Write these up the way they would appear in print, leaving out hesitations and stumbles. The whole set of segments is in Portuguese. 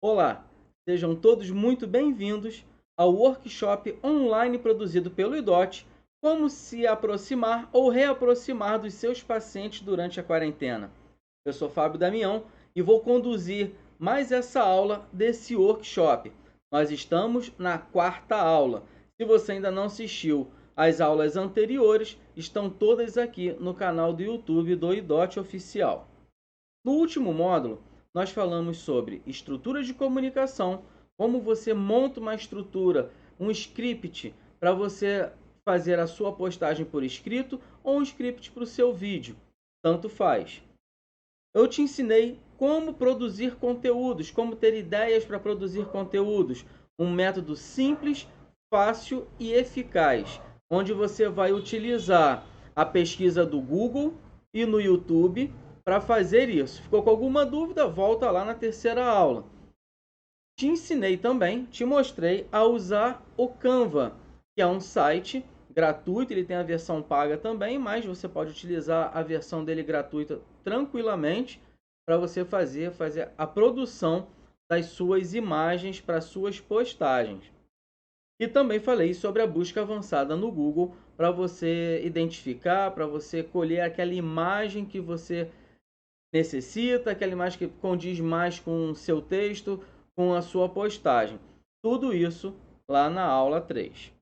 Olá, sejam todos muito bem-vindos ao workshop online produzido pelo IDOT, como se aproximar ou reaproximar dos seus pacientes durante a quarentena. Eu sou Fábio Damião e vou conduzir mais essa aula desse workshop. Nós estamos na quarta aula. Se você ainda não assistiu às aulas anteriores, estão todas aqui no canal do YouTube do IDOT Oficial. No último módulo, nós falamos sobre estrutura de comunicação, como você monta uma estrutura, um script para você fazer a sua postagem por escrito ou um script para o seu vídeo. Tanto faz. Eu te ensinei como produzir conteúdos, como ter ideias para produzir conteúdos. Um método simples, fácil e eficaz, onde você vai utilizar a pesquisa do Google e no YouTube para fazer isso. Ficou com alguma dúvida? Volta lá na terceira aula. Te ensinei também, te mostrei a usar o Canva, que é um site gratuito, ele tem a versão paga também, mas você pode utilizar a versão dele gratuita tranquilamente para você fazer a produção das suas imagens para suas postagens. E também falei sobre a busca avançada no Google para você identificar, para você colher aquela imagem que você necessita, aquela imagem que condiz mais com o seu texto, com a sua postagem. Tudo isso lá na aula 3.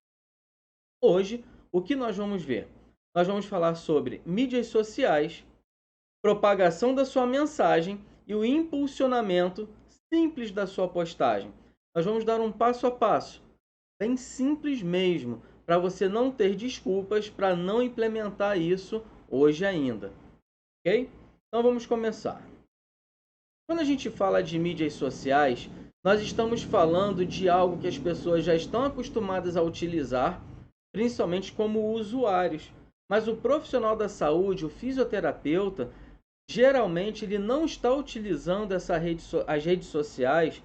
Hoje, o que nós vamos ver? Nós vamos falar sobre mídias sociais, propagação da sua mensagem e o impulsionamento simples da sua postagem. Nós vamos dar um passo a passo, bem simples mesmo, para você não ter desculpas para não implementar isso hoje ainda. Ok? Então vamos começar. Quando a gente fala de mídias sociais, nós estamos falando de algo que as pessoas já estão acostumadas a utilizar, principalmente como usuários. Mas o profissional da saúde, o fisioterapeuta, geralmente ele não está utilizando as redes sociais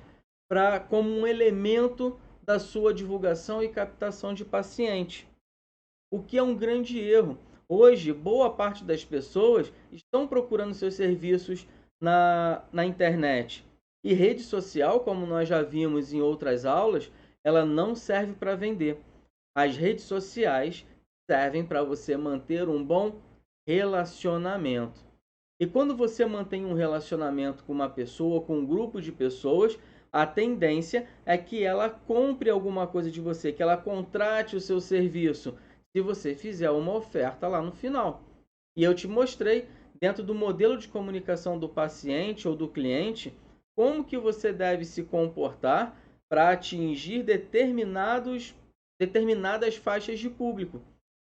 como um elemento da sua divulgação e captação de pacientes, o que é um grande erro. Hoje, boa parte das pessoas estão procurando seus serviços na internet. E rede social, como nós já vimos em outras aulas, ela não serve para vender. As redes sociais servem para você manter um bom relacionamento. E quando você mantém um relacionamento com uma pessoa, com um grupo de pessoas, a tendência é que ela compre alguma coisa de você, que ela contrate o seu serviço, se você fizer uma oferta lá no final. E eu te mostrei, dentro do modelo de comunicação do paciente ou do cliente, como que você deve se comportar para atingir determinadas faixas de público.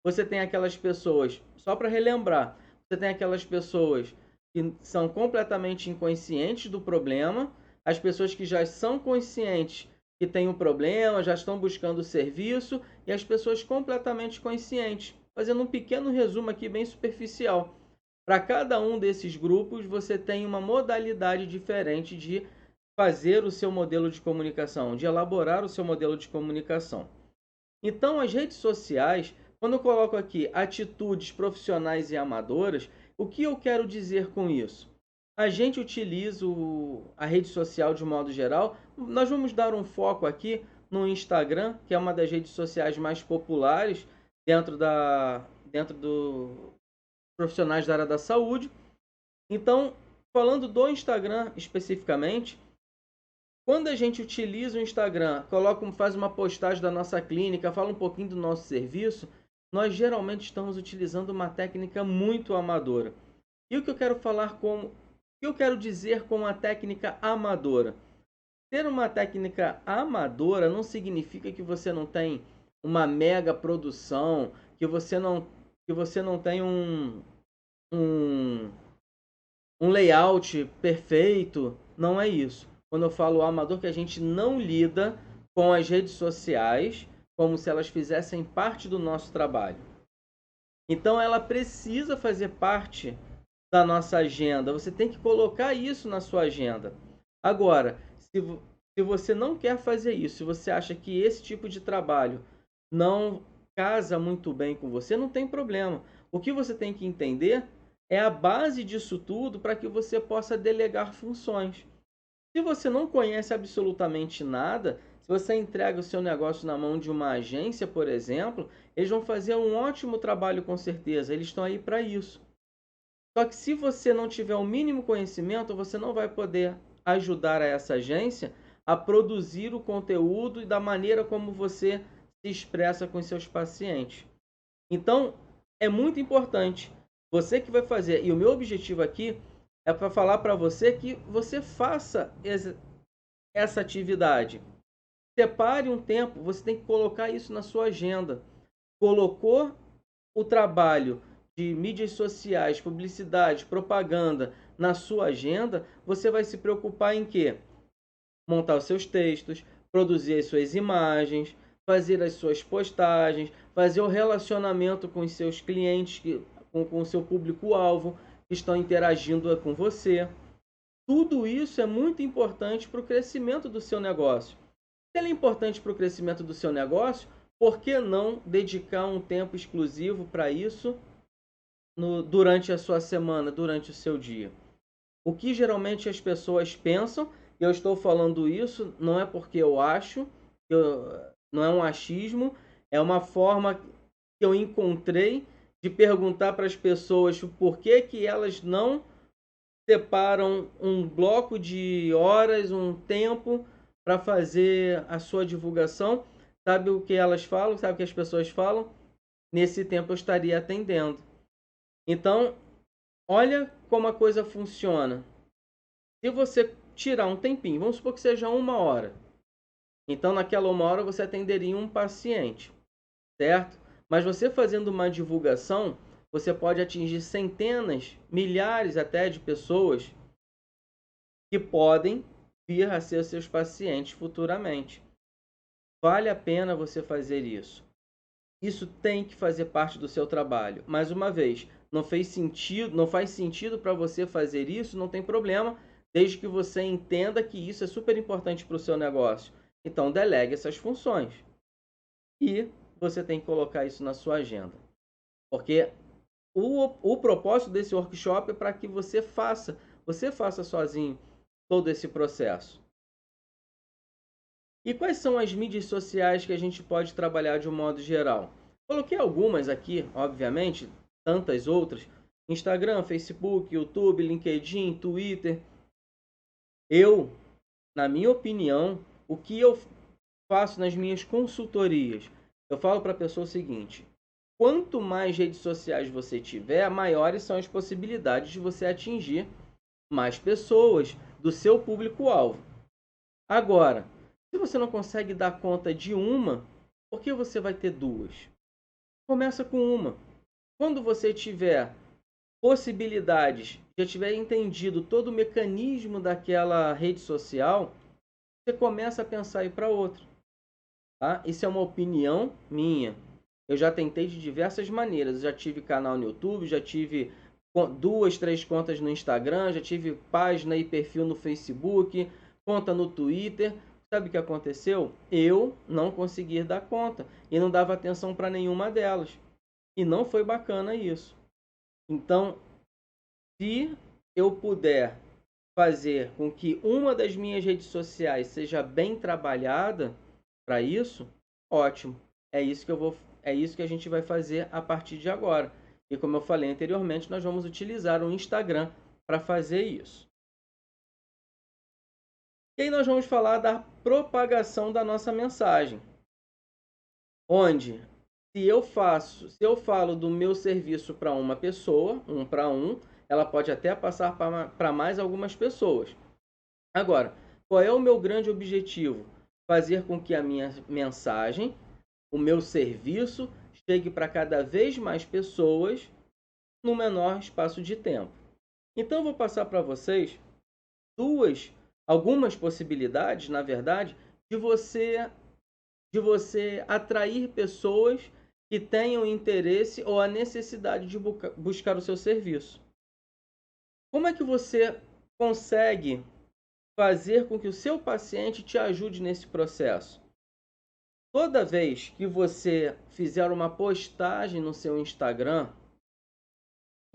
Você tem aquelas pessoas, só para relembrar, você tem aquelas pessoas que são completamente inconscientes do problema, as pessoas que já são conscientes que têm um problema, já estão buscando o serviço, e as pessoas completamente conscientes. Fazendo um pequeno resumo aqui bem superficial. Para cada um desses grupos, você tem uma modalidade diferente de fazer o seu modelo de comunicação, de elaborar o seu modelo de comunicação. Então, as redes sociais, quando eu coloco aqui atitudes profissionais e amadoras, o que eu quero dizer com isso? A gente utiliza a rede social de modo geral. Nós vamos dar um foco aqui no Instagram, que é uma das redes sociais mais populares dentro dos profissionais da área da saúde. Então, falando do Instagram especificamente, quando a gente utiliza o Instagram, faz uma postagem da nossa clínica, fala um pouquinho do nosso serviço, nós geralmente estamos utilizando uma técnica muito amadora. E o que eu quero dizer com a técnica amadora? Ter uma técnica amadora não significa que você não tem uma mega produção, que você não tem um, um layout perfeito. Não é isso. Quando eu falo amador, que a gente não lida com as redes sociais como se elas fizessem parte do nosso trabalho. Então ela precisa fazer parte da nossa agenda. Você tem que colocar isso na sua agenda. Agora, se você não quer fazer isso, se você acha que esse tipo de trabalho não casa muito bem com você, não tem problema. O que você tem que entender é a base disso tudo para que você possa delegar funções. Se você não conhece absolutamente nada, se você entrega o seu negócio na mão de uma agência, por exemplo, eles vão fazer um ótimo trabalho com certeza, eles estão aí para isso. Só que se você não tiver o mínimo conhecimento, você não vai poder ajudar a essa agência a produzir o conteúdo e da maneira como você se expressa com os seus pacientes. Então, é muito importante você que vai fazer, e o meu objetivo aqui é para falar para você que você faça essa atividade. Separe um tempo, você tem que colocar isso na sua agenda. Colocou o trabalho de mídias sociais, publicidade, propaganda na sua agenda, você vai se preocupar em quê? Montar os seus textos, produzir as suas imagens, fazer as suas postagens, fazer o relacionamento com os seus clientes, com o seu público-alvo, que estão interagindo com você. Tudo isso é muito importante para o crescimento do seu negócio. Se ele é importante para o crescimento do seu negócio, por que não dedicar um tempo exclusivo para isso durante a sua semana, durante o seu dia? O que geralmente as pessoas pensam, e eu estou falando isso, não é porque eu acho, não é um achismo, é uma forma que eu encontrei de perguntar para as pessoas por que elas não separam um bloco de horas, um tempo para fazer a sua divulgação. Sabe o que elas falam? Sabe o que as pessoas falam? Nesse tempo eu estaria atendendo. Então, olha como a coisa funciona. Se você tirar um tempinho, vamos supor que seja 1 hora. Então, naquela 1 hora você atenderia um paciente, certo? Mas você fazendo uma divulgação, você pode atingir centenas, milhares até de pessoas que podem vir a ser seus pacientes futuramente. Vale a pena você fazer isso. Isso tem que fazer parte do seu trabalho. Mais uma vez, não faz sentido para você fazer isso, não tem problema, desde que você entenda que isso é super importante para o seu negócio. Então, delegue essas funções. E você tem que colocar isso na sua agenda. Porque o propósito desse workshop é para que você faça sozinho todo esse processo. E quais são as mídias sociais que a gente pode trabalhar de um modo geral? Coloquei algumas aqui, obviamente, tantas outras. Instagram, Facebook, YouTube, LinkedIn, Twitter. Na minha opinião, o que eu faço nas minhas consultorias? Eu falo para a pessoa o seguinte: quanto mais redes sociais você tiver, maiores são as possibilidades de você atingir mais pessoas do seu público-alvo. Agora, se você não consegue dar conta de uma, por que você vai ter duas? Começa com uma. Quando você tiver possibilidades, já tiver entendido todo o mecanismo daquela rede social, você começa a pensar em ir para outra. Tá? Isso é uma opinião minha. Eu já tentei de diversas maneiras. Eu já tive canal no YouTube, já tive 2, 3 contas no Instagram, já tive página e perfil no Facebook, conta no Twitter. Sabe o que aconteceu? Eu não consegui dar conta e não dava atenção para nenhuma delas. E não foi bacana isso. Então, se eu puder fazer com que uma das minhas redes sociais seja bem trabalhada para isso, ótimo. É isso que a gente vai fazer a partir de agora. E como eu falei anteriormente, nós vamos utilizar o Instagram para fazer isso. E aí nós vamos falar da propagação da nossa mensagem. Onde, se eu falo do meu serviço para uma pessoa, para um, ela pode até passar para mais algumas pessoas. Agora, qual é o meu grande objetivo? Fazer com que a minha mensagem, o meu serviço, chegue para cada vez mais pessoas no menor espaço de tempo. Então, eu vou passar para vocês algumas possibilidades, na verdade, de você atrair pessoas que tenham interesse ou a necessidade de buscar o seu serviço. Como é que você consegue fazer com que o seu paciente te ajude nesse processo? Toda vez que você fizer uma postagem no seu Instagram,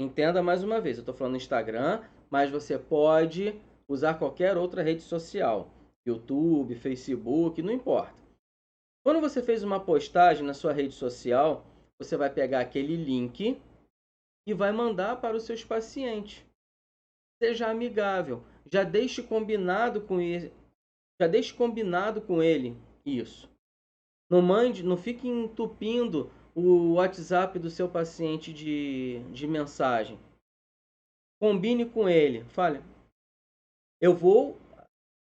entenda mais uma vez, eu estou falando Instagram, mas você pode usar qualquer outra rede social, YouTube, Facebook, não importa. Quando você fez uma postagem na sua rede social, você vai pegar aquele link e vai mandar para os seus pacientes. Seja amigável, já deixe combinado com ele, isso. Não fique entupindo o WhatsApp do seu paciente de mensagem. Combine com ele. Fale, eu vou,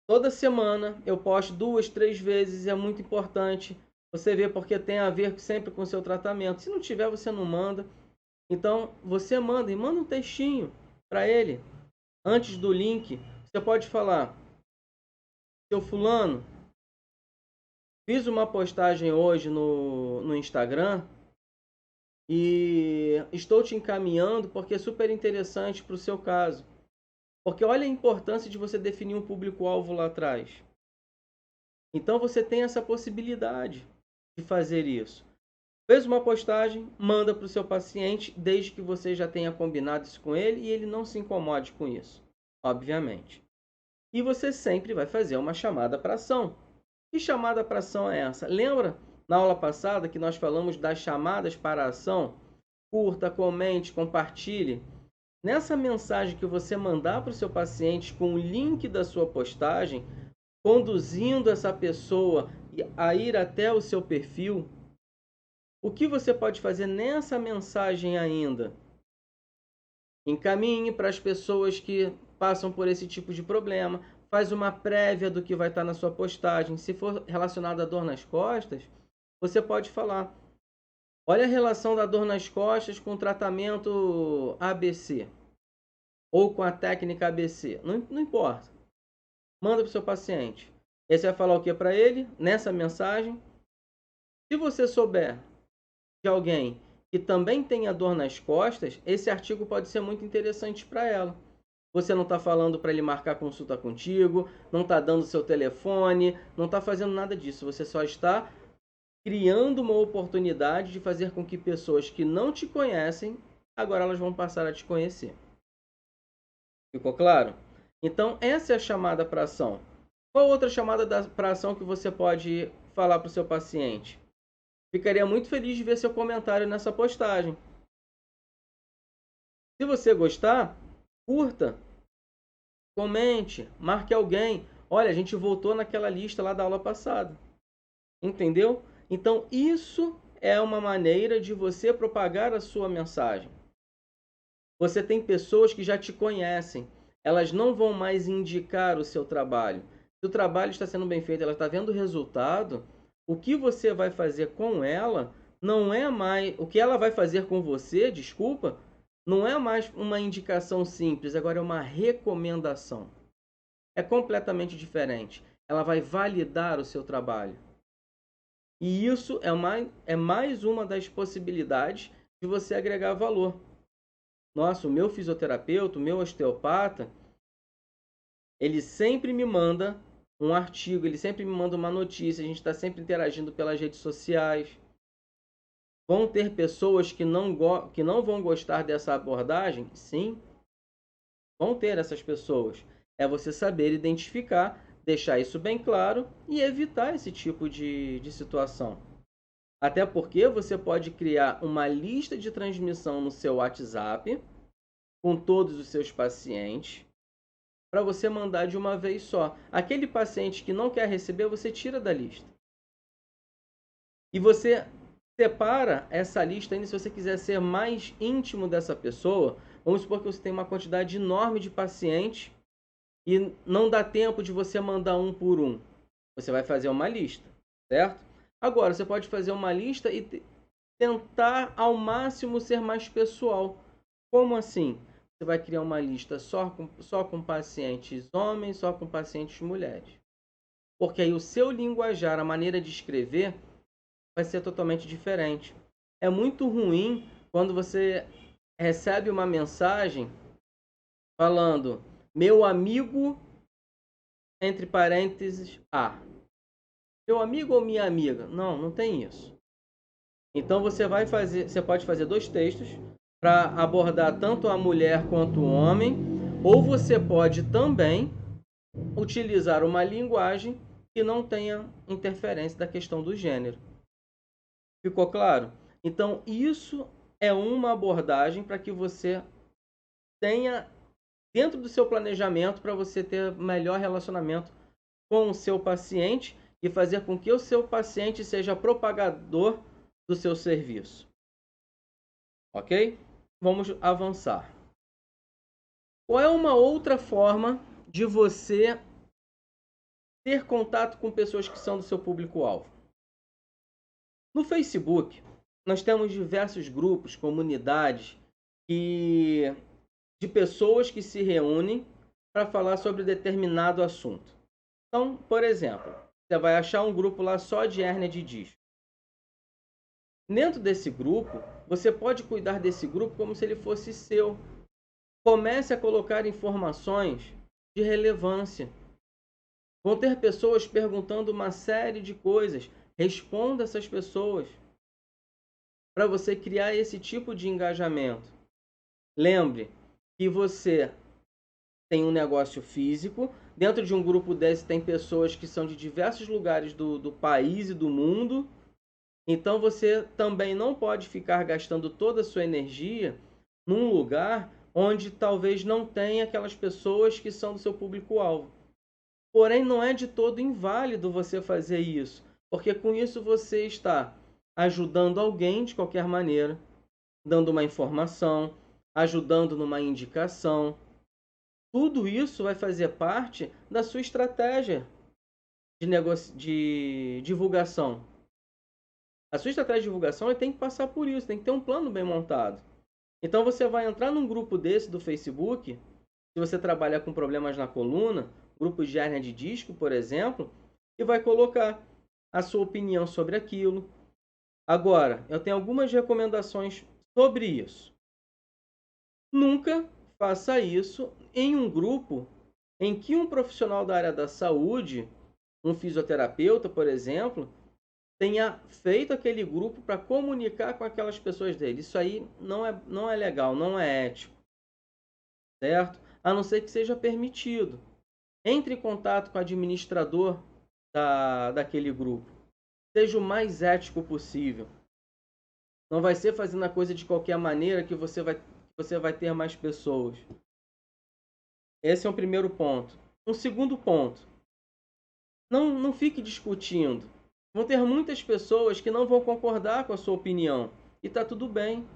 toda semana, eu posto 2, 3 vezes, é muito importante. Você vê porque tem a ver sempre com o seu tratamento. Se não tiver, você não manda. Então, você manda um textinho para ele. Antes do link, você pode falar, seu fulano, fiz uma postagem hoje no Instagram e estou te encaminhando porque é super interessante para o seu caso. Porque olha a importância de você definir um público-alvo lá atrás. Então você tem essa possibilidade de fazer isso. Fez uma postagem, manda para o seu paciente, desde que você já tenha combinado isso com ele e ele não se incomode com isso, obviamente. E você sempre vai fazer uma chamada para ação. Que chamada para ação é essa? Lembra na aula passada que nós falamos das chamadas para ação? Curta, comente, compartilhe. Nessa mensagem que você mandar para o seu paciente com o link da sua postagem, conduzindo essa pessoa a ir até o seu perfil, o que você pode fazer nessa mensagem ainda? Encaminhe para as pessoas que passam por esse tipo de problema. Faz uma prévia do que vai estar na sua postagem. Se for relacionado à dor nas costas, você pode falar, olha a relação da dor nas costas com o tratamento ABC. Ou com a técnica ABC. Não importa. Manda para o seu paciente. E aí você vai falar o que para ele nessa mensagem. Se você souber de alguém que também tenha dor nas costas, esse artigo pode ser muito interessante para ela. Você não está falando para ele marcar consulta contigo, não está dando seu telefone, não está fazendo nada disso. Você só está criando uma oportunidade de fazer com que pessoas que não te conhecem, agora elas vão passar a te conhecer. Ficou claro? Então, essa é a chamada para ação. Qual outra chamada para ação que você pode falar para o seu paciente? Ficaria muito feliz de ver seu comentário nessa postagem. Se você gostar, curta, comente, marque alguém. Olha, a gente voltou naquela lista lá da aula passada. Entendeu? Então, isso é uma maneira de você propagar a sua mensagem. Você tem pessoas que já te conhecem. Elas não vão mais indicar o seu trabalho. Se o trabalho está sendo bem feito, ela está vendo o resultado, o que você vai fazer com ela não é mais... O que ela vai fazer com você, desculpa, não é mais uma indicação simples, agora é uma recomendação. É completamente diferente. Ela vai validar o seu trabalho. E isso é mais uma das possibilidades de você agregar valor. Nossa, o meu fisioterapeuta, o meu osteopata, ele sempre me manda um artigo, ele sempre me manda uma notícia, a gente está sempre interagindo pelas redes sociais. Vão ter pessoas que não vão gostar dessa abordagem? Sim, vão ter essas pessoas. É você saber identificar, deixar isso bem claro e evitar esse tipo de situação. Até porque você pode criar uma lista de transmissão no seu WhatsApp com todos os seus pacientes para você mandar de uma vez só. Aquele paciente que não quer receber, você tira da lista. E você separa essa lista ainda se você quiser ser mais íntimo dessa pessoa. Vamos supor que você tem uma quantidade enorme de pacientes e não dá tempo de você mandar um por um. Você vai fazer uma lista, certo? Agora, você pode fazer uma lista e tentar ao máximo ser mais pessoal. Como assim? Você vai criar uma lista só com pacientes homens, só com pacientes mulheres. Porque aí o seu linguajar, a maneira de escrever, vai ser totalmente diferente. É muito ruim quando você recebe uma mensagem falando meu amigo, entre parênteses, A. Meu amigo ou minha amiga? Não tem isso. Então você pode fazer 2 textos para abordar tanto a mulher quanto o homem, ou você pode também utilizar uma linguagem que não tenha interferência da questão do gênero. Ficou claro? Então, isso é uma abordagem para que você tenha dentro do seu planejamento para você ter melhor relacionamento com o seu paciente e fazer com que o seu paciente seja propagador do seu serviço. Ok? Vamos avançar. Qual é uma outra forma de você ter contato com pessoas que são do seu público-alvo? No Facebook, nós temos diversos grupos, comunidades de pessoas que se reúnem para falar sobre determinado assunto. Então, por exemplo, você vai achar um grupo lá só de hérnia de disco. Dentro desse grupo, você pode cuidar desse grupo como se ele fosse seu. Comece a colocar informações de relevância. Vão ter pessoas perguntando uma série de coisas. Responda essas pessoas para você criar esse tipo de engajamento. Lembre que você tem um negócio físico. Dentro de um grupo desse tem pessoas que são de diversos lugares do país e do mundo. Então você também não pode ficar gastando toda a sua energia num lugar onde talvez não tenha aquelas pessoas que são do seu público-alvo. Porém, não é de todo inválido você fazer isso, porque com isso você está ajudando alguém de qualquer maneira, dando uma informação, ajudando numa indicação. Tudo isso vai fazer parte da sua estratégia de divulgação. A sua estratégia de divulgação tem que passar por isso, tem que ter um plano bem montado. Então você vai entrar num grupo desse do Facebook, se você trabalha com problemas na coluna, grupos de hérnia de disco, por exemplo, e vai colocar a sua opinião sobre aquilo. Agora, eu tenho algumas recomendações sobre isso. Nunca faça isso em um grupo em que um profissional da área da saúde, um fisioterapeuta, por exemplo, tenha feito aquele grupo para comunicar com aquelas pessoas dele. Isso aí não é legal, não é ético, certo? A não ser que seja permitido. Entre em contato com o administrador daquele grupo. Seja o mais ético possível. Não vai ser fazendo a coisa de qualquer maneira que você vai ter mais pessoas. Esse é o primeiro ponto. Um segundo ponto. Não fique discutindo. Vão ter muitas pessoas que não vão concordar com a sua opinião. E está tudo bem.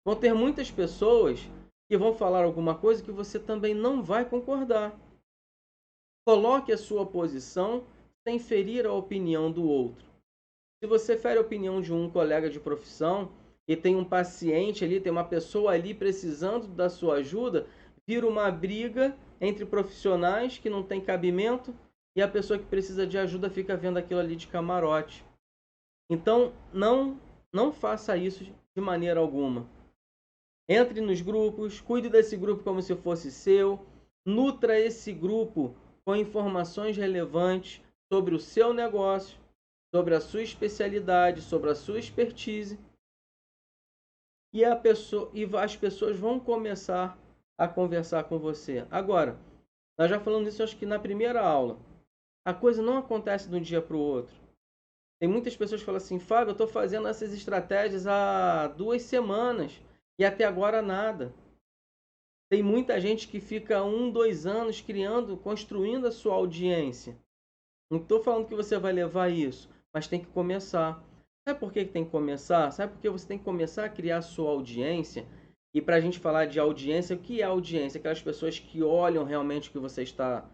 Vão ter muitas pessoas que vão falar alguma coisa que você também não vai concordar. Coloque a sua posição sem ferir a opinião do outro. Se você fere a opinião de um colega de profissão e tem um paciente ali, tem uma pessoa ali precisando da sua ajuda, vira uma briga entre profissionais que não tem cabimento e a pessoa que precisa de ajuda fica vendo aquilo ali de camarote. Então, não faça isso de maneira alguma. Entre nos grupos, cuide desse grupo como se fosse seu, nutra esse grupo com informações relevantes sobre o seu negócio, sobre a sua especialidade, sobre a sua expertise. E as pessoas vão começar a conversar com você. Agora, nós já falamos isso acho que na primeira aula. A coisa não acontece de um dia para o outro. Tem muitas pessoas que falam assim, Fábio, eu estou fazendo essas estratégias há 2 semanas e até agora nada. Tem muita gente que fica 1, 2 anos construindo a sua audiência. Não estou falando que você vai levar isso, mas tem que começar. Sabe por que tem que começar? Sabe por que você tem que começar a criar a sua audiência? E para a gente falar de audiência, o que é audiência? Aquelas pessoas que olham realmente o que você está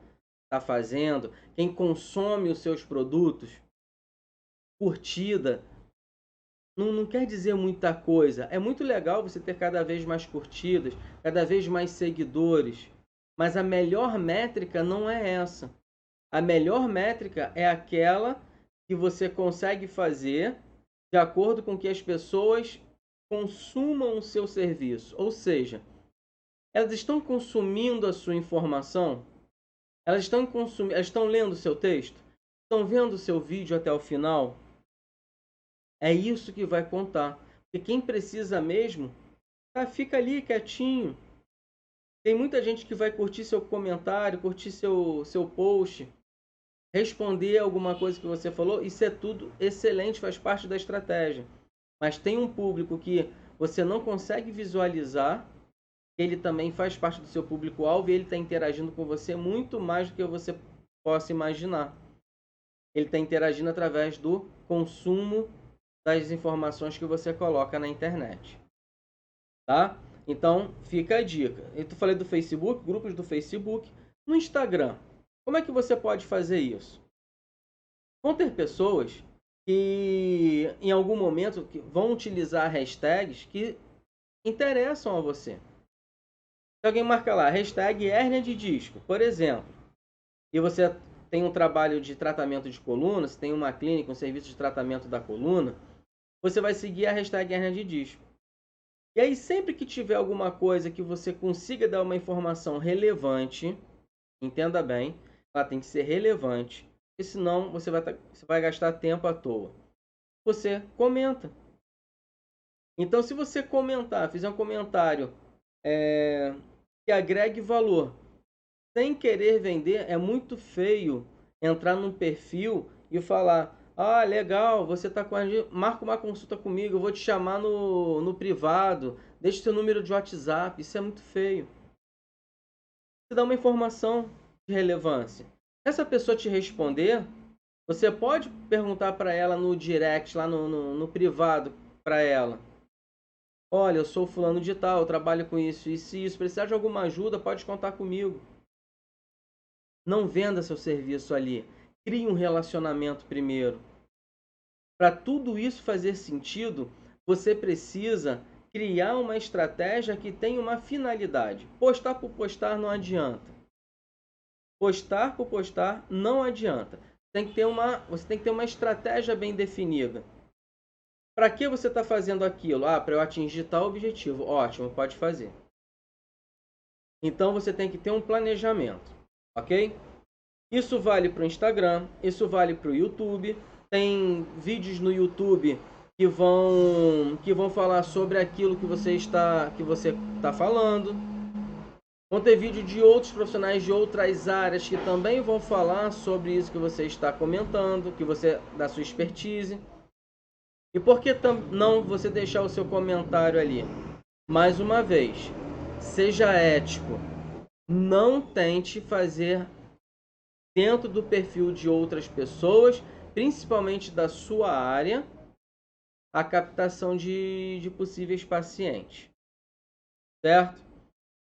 fazendo, quem consome os seus produtos. Curtida não quer dizer muita coisa. É muito legal você ter cada vez mais curtidas, cada vez mais seguidores. Mas a melhor métrica não é essa. A melhor métrica é aquela que você consegue fazer de acordo com que as pessoas consumam o seu serviço. Ou seja, elas estão consumindo a sua informação? Elas estão lendo o seu texto? Estão vendo o seu vídeo até o final? É isso que vai contar. Porque quem precisa mesmo, fica ali quietinho. Tem muita gente que vai curtir seu comentário, curtir seu post, responder alguma coisa que você falou. Isso é tudo excelente, faz parte da estratégia. Mas tem um público que você não consegue visualizar, ele também faz parte do seu público-alvo e ele está interagindo com você muito mais do que você possa imaginar. Ele está interagindo através do consumo das informações que você coloca na internet. Tá? Então, fica a dica. Eu falei do Facebook, grupos do Facebook. No Instagram, como é que você pode fazer isso? Vão ter pessoas que, em algum momento, vão utilizar hashtags que interessam a você. Se alguém marca lá, hashtag hérnia de disco, por exemplo, e você tem um trabalho de tratamento de coluna, se tem uma clínica, um serviço de tratamento da coluna, você vai seguir a hashtag hérnia de disco. E aí, sempre que tiver alguma coisa que você consiga dar uma informação relevante, entenda bem, ela tem que ser relevante, porque senão você vai gastar tempo à toa. Você comenta. Então, se você comentar, fizer um comentário que agregue valor, sem querer vender, é muito feio entrar num perfil e falar: ah, legal, você está com a gente, marca uma consulta comigo, eu vou te chamar no privado, deixa seu número de WhatsApp. Isso é muito feio. Você dá uma informação de relevância. Se essa pessoa te responder, você pode perguntar para ela no direct, lá no privado, para ela: olha, eu sou fulano de tal, eu trabalho com isso e se precisar de alguma ajuda, pode contar comigo. Não venda seu serviço ali. Crie um relacionamento primeiro. Para tudo isso fazer sentido, você precisa criar uma estratégia que tenha uma finalidade. Postar por postar não adianta. Postar por postar não adianta. Você tem que ter uma estratégia bem definida. Para que você está fazendo aquilo? Ah, para eu atingir tal objetivo. Ótimo, pode fazer. Então você tem que ter um planejamento, ok? Isso vale para o Instagram, isso vale para o YouTube. Tem vídeos no YouTube que vão falar sobre aquilo que você está falando. Vão ter vídeo de outros profissionais de outras áreas que também vão falar sobre isso que você está comentando, da sua expertise. E por que não você deixar o seu comentário ali? Mais uma vez, seja ético. Não tente fazer dentro do perfil de outras pessoas, principalmente da sua área, a captação de possíveis pacientes. Certo?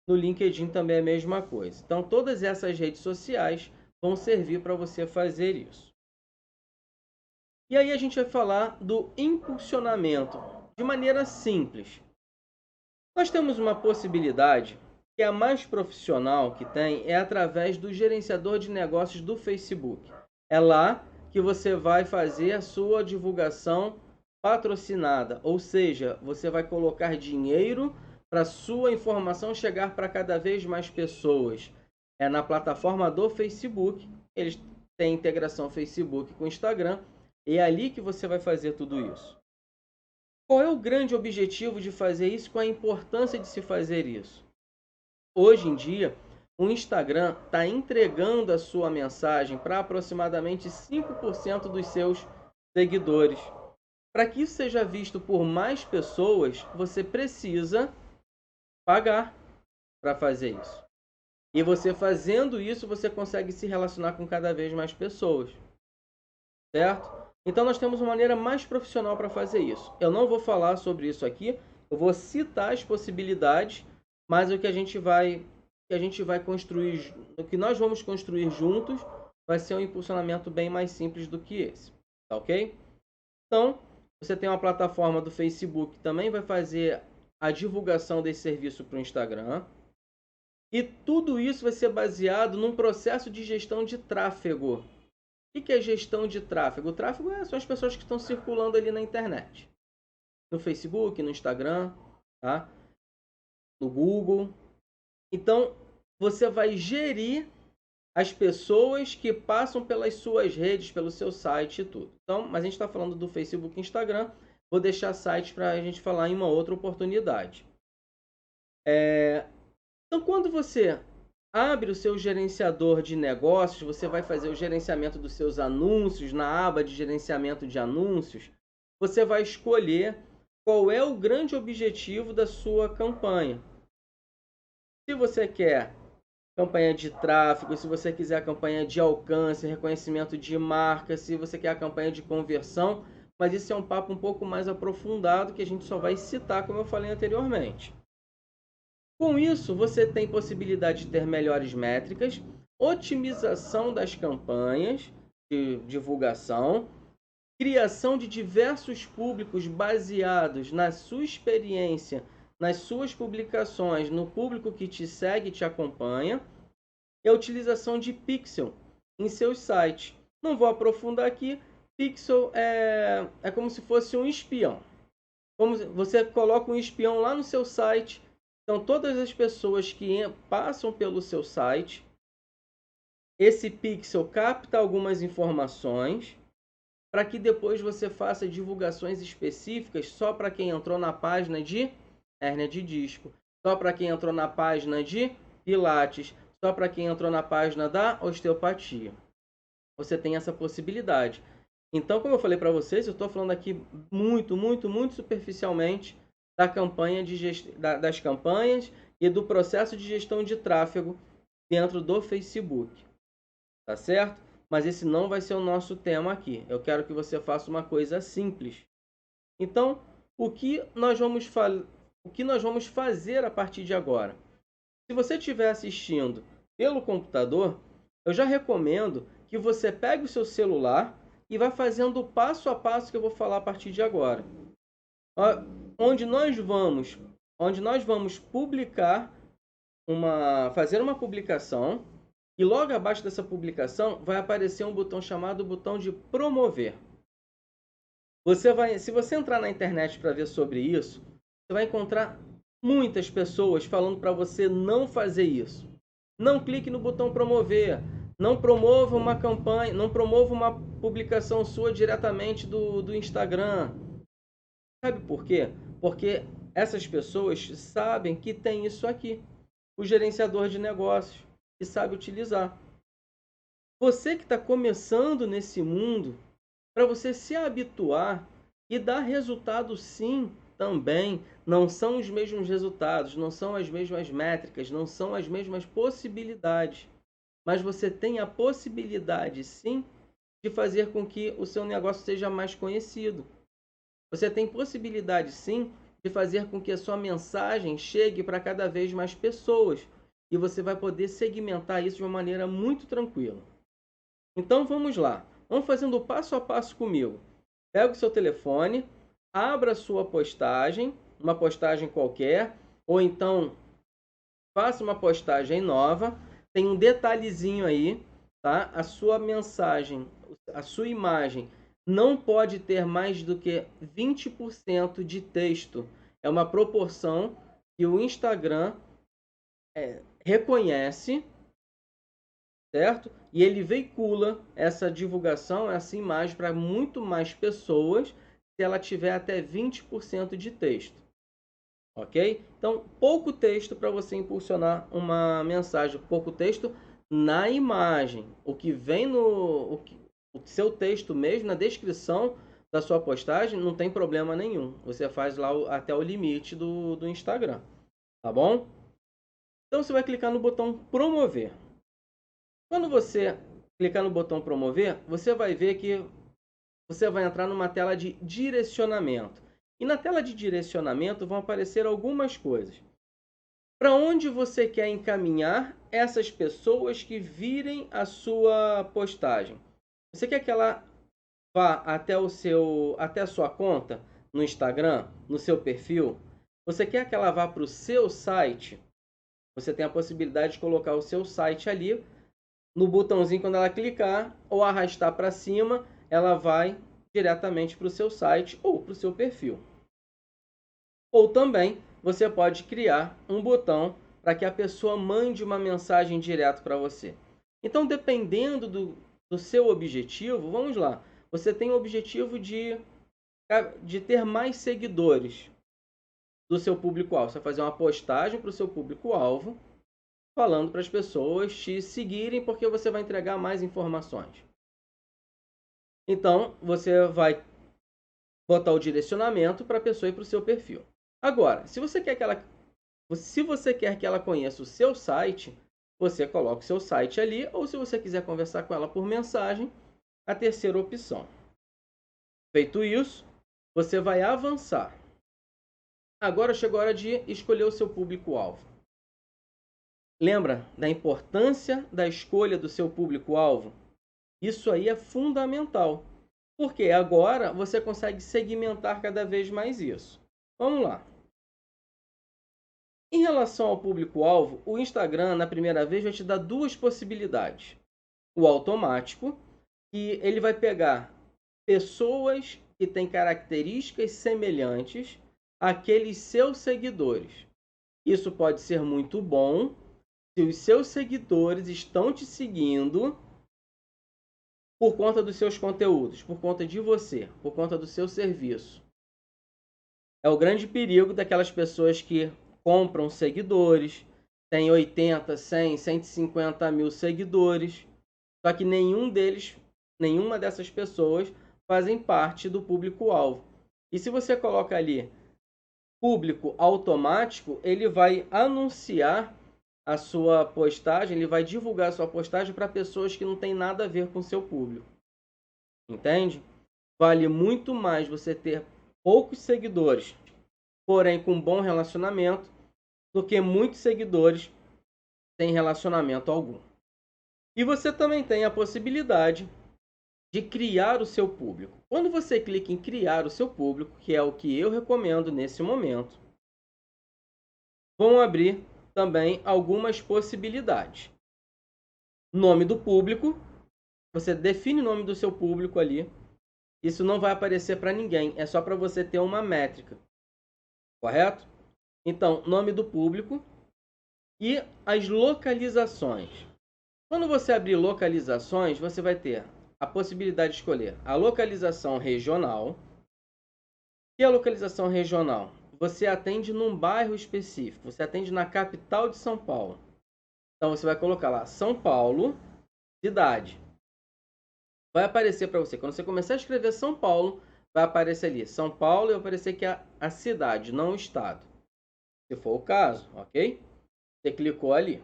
No LinkedIn também é a mesma coisa. Então, todas essas redes sociais vão servir para você fazer isso. E aí a gente vai falar do impulsionamento de maneira simples. Nós temos uma possibilidade que é a mais profissional que tem, é através do gerenciador de negócios do Facebook. É lá que você vai fazer a sua divulgação patrocinada, ou seja, você vai colocar dinheiro para sua informação chegar para cada vez mais pessoas. É na plataforma do Facebook, eles têm integração Facebook com o Instagram, e é ali que você vai fazer tudo isso. Qual é o grande objetivo de fazer isso? Qual a importância de se fazer isso? Hoje em dia, o Instagram está entregando a sua mensagem para aproximadamente 5% dos seus seguidores. Para que isso seja visto por mais pessoas, você precisa pagar para fazer isso. E você fazendo isso, você consegue se relacionar com cada vez mais pessoas. Certo? Então nós temos uma maneira mais profissional para fazer isso. Eu não vou falar sobre isso aqui, eu vou citar as possibilidades, mas o que a gente vai construir, o que nós vamos construir juntos, vai ser um impulsionamento bem mais simples do que esse, tá ok? Então, você tem uma plataforma do Facebook que também vai fazer a divulgação desse serviço para o Instagram. E tudo isso vai ser baseado num processo de gestão de tráfego. O que é gestão de tráfego? O tráfego são as pessoas que estão circulando ali na internet. No Facebook, no Instagram, tá? No Google. Então, você vai gerir as pessoas que passam pelas suas redes, pelo seu site e tudo. Então, mas a gente está falando do Facebook e Instagram. Vou deixar sites para a gente falar em uma outra oportunidade. Então, quando você abre o seu gerenciador de negócios, você vai fazer o gerenciamento dos seus anúncios na aba de gerenciamento de anúncios, você vai escolher qual é o grande objetivo da sua campanha. Se você quer campanha de tráfego, se você quiser a campanha de alcance, reconhecimento de marca, se você quer a campanha de conversão, mas isso é um papo um pouco mais aprofundado que a gente só vai citar, como eu falei anteriormente. Com isso, você tem possibilidade de ter melhores métricas, otimização das campanhas de divulgação, criação de diversos públicos baseados na sua experiência, nas suas publicações, no público que te segue e te acompanha, e a utilização de pixel em seus sites. Não vou aprofundar aqui. Pixel é como se fosse um espião. Como você coloca um espião lá no seu site. Então, todas as pessoas que passam pelo seu site, esse pixel capta algumas informações para que depois você faça divulgações específicas só para quem entrou na página de hérnia de disco, só para quem entrou na página de pilates, só para quem entrou na página da osteopatia. Você tem essa possibilidade. Então, como eu falei para vocês, eu estou falando aqui muito superficialmente da campanha das campanhas e do processo de gestão de tráfego dentro do Facebook. Tá certo? Mas esse não vai ser o nosso tema aqui. Eu quero que você faça uma coisa simples. Então, o que nós vamos fazer a partir de agora? Se você estiver assistindo pelo computador, eu já recomendo que você pegue o seu celular e vá fazendo o passo a passo que eu vou falar a partir de agora. Onde nós vamos publicar fazer uma publicação, e logo abaixo dessa publicação vai aparecer um botão chamado botão de promover. Se você entrar na internet para ver sobre isso, você vai encontrar muitas pessoas falando para você não fazer isso. Não clique no botão promover. Não promova uma campanha, não promova uma publicação sua diretamente do Instagram. Sabe por quê? Porque essas pessoas sabem que tem isso aqui. O gerenciador de negócios, que sabe utilizar. Você que está começando nesse mundo, para você se habituar e dar resultado sim também, não são os mesmos resultados, não são as mesmas métricas, não são as mesmas possibilidades. Mas você tem a possibilidade sim de fazer com que o seu negócio seja mais conhecido. Você tem possibilidade sim de fazer com que a sua mensagem chegue para cada vez mais pessoas. E você vai poder segmentar isso de uma maneira muito tranquila. Então vamos lá. Vamos fazendo o passo a passo comigo. Pega o seu telefone, abra a sua postagem, uma postagem qualquer, ou então faça uma postagem nova. Tem um detalhezinho aí, tá? A sua mensagem, a sua imagem não pode ter mais do que 20% de texto. É uma proporção que o Instagram reconhece, certo? E ele veicula essa divulgação, essa imagem para muito mais pessoas se ela tiver até 20% de texto. Ok? Então, pouco texto para você impulsionar uma mensagem. Pouco texto na imagem. O que vem o seu texto mesmo, na descrição da sua postagem, não tem problema nenhum. Você faz lá até o limite do Instagram. Tá bom? Então, você vai clicar no botão promover. Quando você clicar no botão promover, você vai ver que você vai entrar numa tela de direcionamento. E na tela de direcionamento vão aparecer algumas coisas. Para onde você quer encaminhar essas pessoas que virem a sua postagem? Você quer que ela vá até a sua conta no Instagram, no seu perfil? Você quer que ela vá para o seu site? Você tem a possibilidade de colocar o seu site ali. No botãozinho, quando ela clicar ou arrastar para cima, ela vai diretamente para o seu site ou para o seu perfil. Ou também, você pode criar um botão para que a pessoa mande uma mensagem direto para você. Então, dependendo do seu objetivo, vamos lá. Você tem o objetivo de ter mais seguidores do seu público-alvo. Você vai fazer uma postagem para o seu público-alvo, falando para as pessoas te seguirem porque você vai entregar mais informações. Então, você vai botar o direcionamento para a pessoa ir para o seu perfil. Agora, se você quer que ela conheça o seu site, você coloca o seu site ali, ou se você quiser conversar com ela por mensagem, a terceira opção. Feito isso, você vai avançar. Agora chegou a hora de escolher o seu público-alvo. Lembra da importância da escolha do seu público-alvo? Isso aí é fundamental, porque agora você consegue segmentar cada vez mais isso. Vamos lá. Em relação ao público-alvo, o Instagram, na primeira vez, vai te dar duas possibilidades. O automático, que ele vai pegar pessoas que têm características semelhantes àqueles seus seguidores. Isso pode ser muito bom se os seus seguidores estão te seguindo por conta dos seus conteúdos, por conta de você, por conta do seu serviço. É o grande perigo daquelas pessoas que compram seguidores, têm 80, 100, 150 mil seguidores, só que nenhuma dessas pessoas fazem parte do público-alvo. E se você coloca ali público automático, ele vai anunciar a sua postagem, ele vai divulgar a sua postagem para pessoas que não têm nada a ver com o seu público. Entende? Vale muito mais você ter poucos seguidores, porém com bom relacionamento, do que muitos seguidores sem relacionamento algum. E você também tem a possibilidade de criar o seu público. Quando você clica em criar o seu público, que é o que eu recomendo nesse momento, vão abrir também algumas possibilidades. Nome do público, você define o nome do seu público ali. Isso não vai aparecer para ninguém, é só para você ter uma métrica, correto? Então, nome do público e as localizações. Quando você abrir localizações, você vai ter a possibilidade de escolher a localização regional. E a localização regional? Você atende num bairro específico, você atende na capital de São Paulo. Então você vai colocar lá São Paulo, cidade. Vai aparecer para você, quando você começar a escrever São Paulo, vai aparecer ali São Paulo e vai aparecer que é a cidade, não o estado. Se for o caso, ok? Você clicou ali.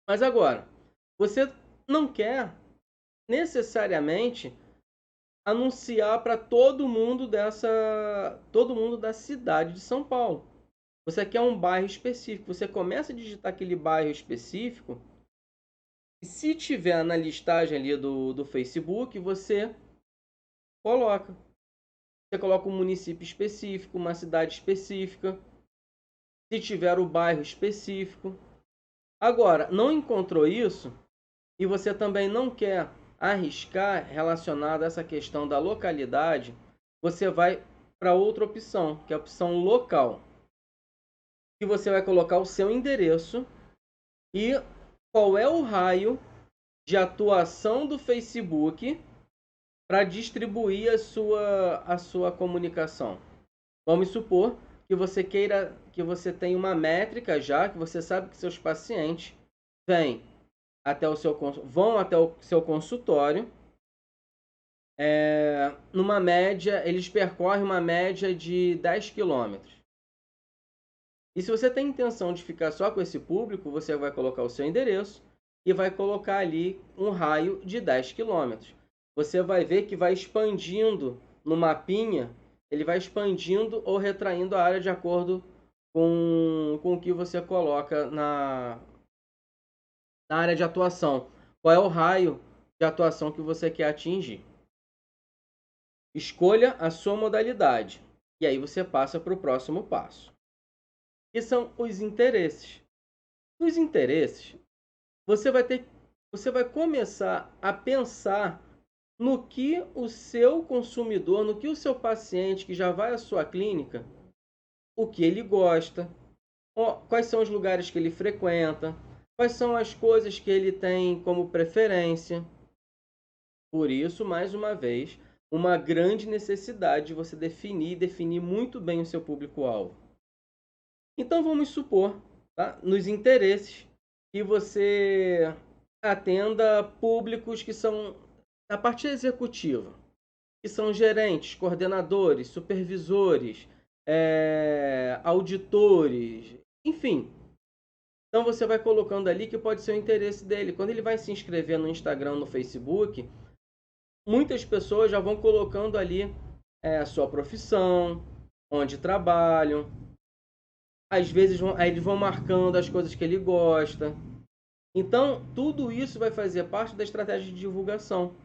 Mas agora, você não quer necessariamente anunciar para todo mundo da cidade de São Paulo. Você quer um bairro específico. Você começa a digitar aquele bairro específico. E se tiver na listagem ali do Facebook, você coloca. Você coloca um município específico, uma cidade específica. Se tiver o bairro específico. Agora, não encontrou isso e você também não quer arriscar relacionado a essa questão da localidade, você vai para outra opção, que é a opção local. E você vai colocar o seu endereço e qual é o raio de atuação do Facebook para distribuir a sua comunicação. Vamos supor que você queira, que você tenha uma métrica já, que você sabe que seus pacientes vão até o seu consultório. Numa média, eles percorrem uma média de 10 quilômetros. E se você tem intenção de ficar só com esse público, você vai colocar o seu endereço e vai colocar ali um raio de 10 quilômetros. Você vai ver que vai expandindo no mapinha, ele vai expandindo ou retraindo a área de acordo com o que você coloca na área de atuação. Qual é o raio de atuação que você quer atingir? Escolha a sua modalidade. E aí você passa para o próximo passo. Que são os interesses. Nos interesses, você vai começar a pensar no que o seu consumidor, no que o seu paciente que já vai à sua clínica, o que ele gosta, quais são os lugares que ele frequenta, quais são as coisas que ele tem como preferência. Por isso, mais uma vez, uma grande necessidade de você definir muito bem o seu público-alvo. Então, vamos supor, tá? Nos interesses, que você atenda públicos que são da parte executiva, que são gerentes, coordenadores, supervisores, auditores, enfim. Então você vai colocando ali que pode ser o interesse dele. Quando ele vai se inscrever no Instagram, no Facebook, muitas pessoas já vão colocando ali a sua profissão, onde trabalham. Às vezes aí eles vão marcando as coisas que ele gosta. Então, tudo isso vai fazer parte da estratégia de divulgação.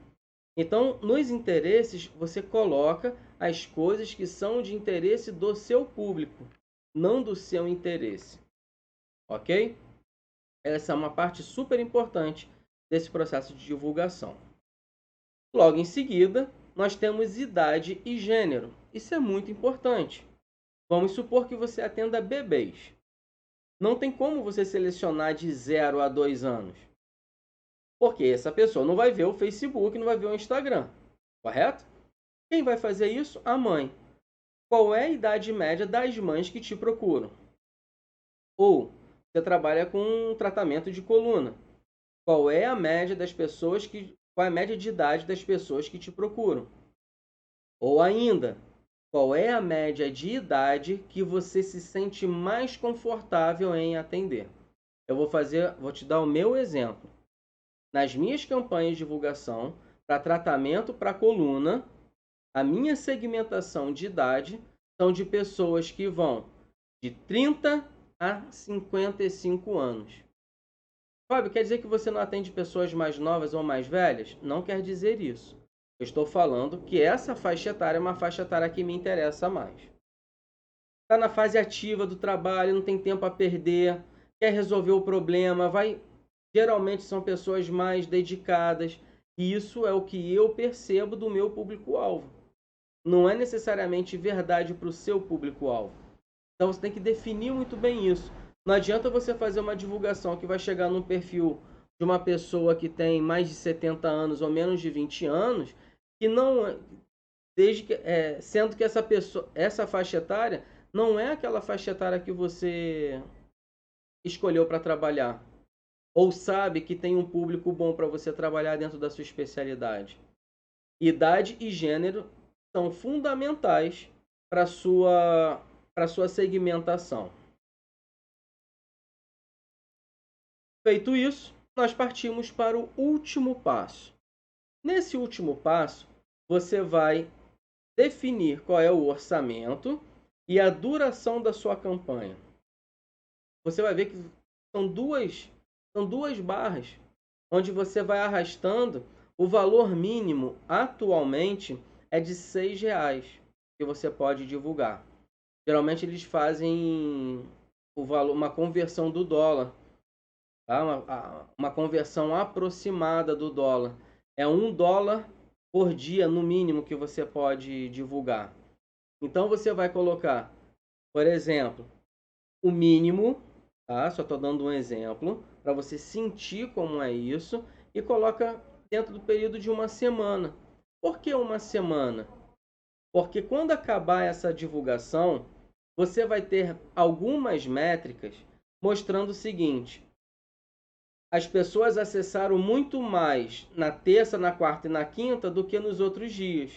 Então, nos interesses, você coloca as coisas que são de interesse do seu público, não do seu interesse. Ok? Essa é uma parte super importante desse processo de divulgação. Logo em seguida, nós temos idade e gênero. Isso é muito importante. Vamos supor que você atenda bebês. Não tem como você selecionar de 0 a 2 anos. Porque essa pessoa não vai ver o Facebook, não vai ver o Instagram. Correto? Quem vai fazer isso? A mãe. Qual é a idade média das mães que te procuram? Ou você trabalha com um tratamento de coluna. Qual é a média das pessoas qual é a média de idade das pessoas que te procuram? Ou ainda, qual é a média de idade que você se sente mais confortável em atender? Vou te dar o meu exemplo. Nas minhas campanhas de divulgação para tratamento para coluna, a minha segmentação de idade são de pessoas que vão de 30 a 55 anos. Fábio, quer dizer que você não atende pessoas mais novas ou mais velhas? Não quer dizer isso. Eu estou falando que essa faixa etária é uma faixa etária que me interessa mais. Está na fase ativa do trabalho, não tem tempo a perder, quer resolver o problema, geralmente são pessoas mais dedicadas. E isso é o que eu percebo do meu público-alvo. Não é necessariamente verdade para o seu público-alvo. Então você tem que definir muito bem isso. Não adianta você fazer uma divulgação que vai chegar num perfil de uma pessoa que tem mais de 70 anos ou menos de 20 anos, que não, sendo que essa faixa etária não é aquela faixa etária que você escolheu para trabalhar, ou sabe que tem um público bom para você trabalhar dentro da sua especialidade. Idade e gênero são fundamentais para sua segmentação. Feito isso, nós partimos para o último passo. Nesse último passo, você vai definir qual é o orçamento e a duração da sua campanha. Você vai ver que são duas barras, onde você vai arrastando. O valor mínimo atualmente é de R$6 que você pode divulgar. Geralmente eles fazem uma conversão do dólar, tá? Uma conversão aproximada do dólar. É $1 por dia, no mínimo, que você pode divulgar. Então você vai colocar, por exemplo, o mínimo, tá? Só estou dando um exemplo para você sentir como é isso, e coloca dentro do período de uma semana. Por que uma semana? Porque quando acabar essa divulgação, você vai ter algumas métricas mostrando o seguinte: as pessoas acessaram muito mais na terça, na quarta e na quinta do que nos outros dias.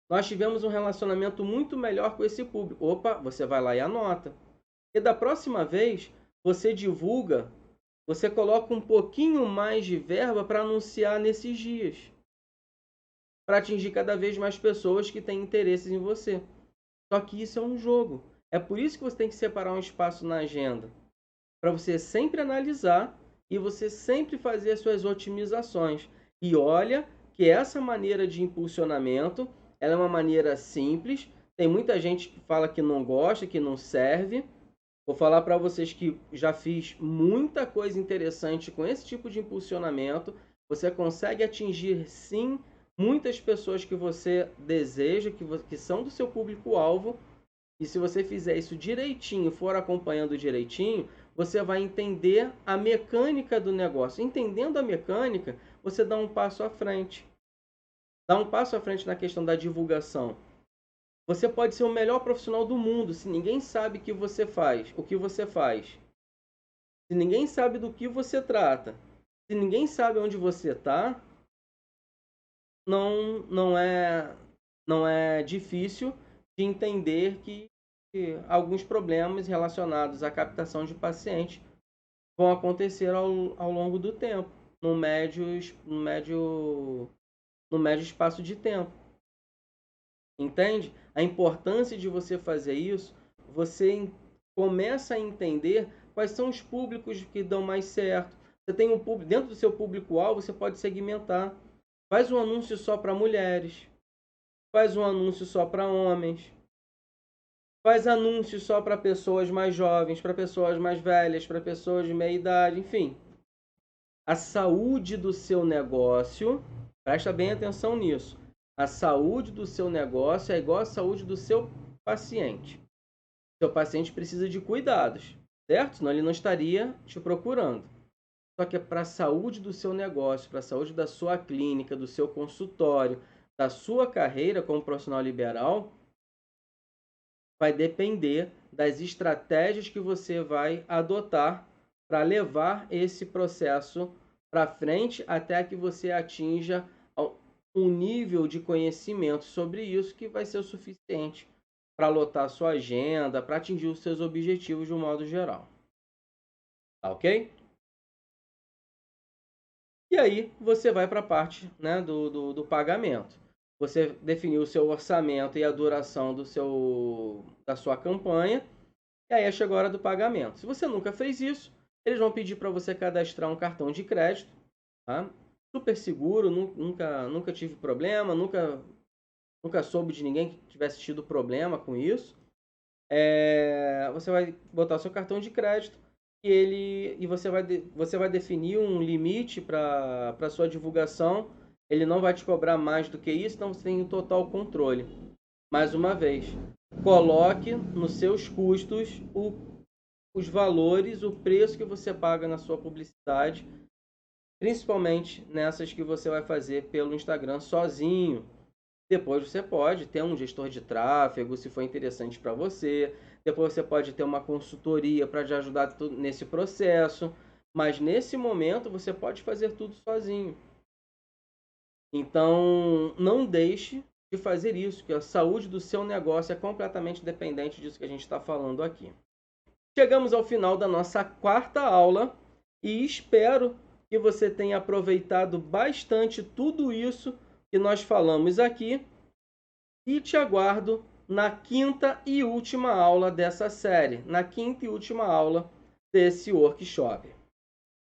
Nós tivemos um relacionamento muito melhor com esse público. Opa, você vai lá e anota. E da próxima vez, você divulga, você coloca um pouquinho mais de verba para anunciar nesses dias, para atingir cada vez mais pessoas que têm interesses em você. Só que isso é um jogo. É por isso que você tem que separar um espaço na agenda, para você sempre analisar e você sempre fazer as suas otimizações. E olha que essa maneira de impulsionamento, ela é uma maneira simples. Tem muita gente que fala que não gosta, que não serve. Vou falar para vocês que já fiz muita coisa interessante com esse tipo de impulsionamento. Você consegue atingir, sim, muitas pessoas que você deseja, que são do seu público-alvo. E se você fizer isso direitinho, for acompanhando direitinho, você vai entender a mecânica do negócio. Entendendo a mecânica, você dá um passo à frente. Dá um passo à frente na questão da divulgação. Você pode ser o melhor profissional do mundo, se ninguém sabe o que você faz. Se ninguém sabe do que você trata, se ninguém sabe onde você está, não é difícil de entender que alguns problemas relacionados à captação de pacientes vão acontecer ao longo do tempo, no médio espaço de tempo. Entende? A importância de você fazer isso, você começa a entender quais são os públicos que dão mais certo. Você tem um público, dentro do seu público-alvo, você pode segmentar. Faz um anúncio só para mulheres, faz um anúncio só para homens, faz anúncio só para pessoas mais jovens, para pessoas mais velhas, para pessoas de meia idade, enfim. A saúde do seu negócio, presta bem atenção nisso. A saúde do seu negócio é igual à saúde do seu paciente. Seu paciente precisa de cuidados, certo? Senão ele não estaria te procurando. Só que é para a saúde do seu negócio, para a saúde da sua clínica, do seu consultório, da sua carreira como profissional liberal, vai depender das estratégias que você vai adotar para levar esse processo para frente até que você atinja um nível de conhecimento sobre isso que vai ser o suficiente para lotar a sua agenda, para atingir os seus objetivos de um modo geral. Tá ok? E aí você vai para a parte, né, do pagamento. Você definiu o seu orçamento e a duração da sua campanha. E aí chegou a hora do pagamento. Se você nunca fez isso, eles vão pedir para você cadastrar um cartão de crédito. Tá? Super seguro, nunca tive problema, nunca soube de ninguém que tivesse tido problema com isso. Você vai botar o seu cartão de crédito e você vai definir um limite para a sua divulgação. Ele não vai te cobrar mais do que isso, então você tem o total controle. Mais uma vez, coloque nos seus custos os valores, o preço que você paga na sua publicidade, principalmente nessas que você vai fazer pelo Instagram sozinho. Depois você pode ter um gestor de tráfego, se for interessante para você. Depois você pode ter uma consultoria para te ajudar nesse processo. Mas nesse momento você pode fazer tudo sozinho. Então, não deixe de fazer isso, que a saúde do seu negócio é completamente dependente disso que a gente está falando aqui. Chegamos ao final da nossa quarta aula e espero que você tenha aproveitado bastante tudo isso que nós falamos aqui e te aguardo na quinta e última aula dessa série, na quinta e última aula desse workshop.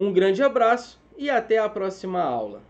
Um grande abraço e até a próxima aula.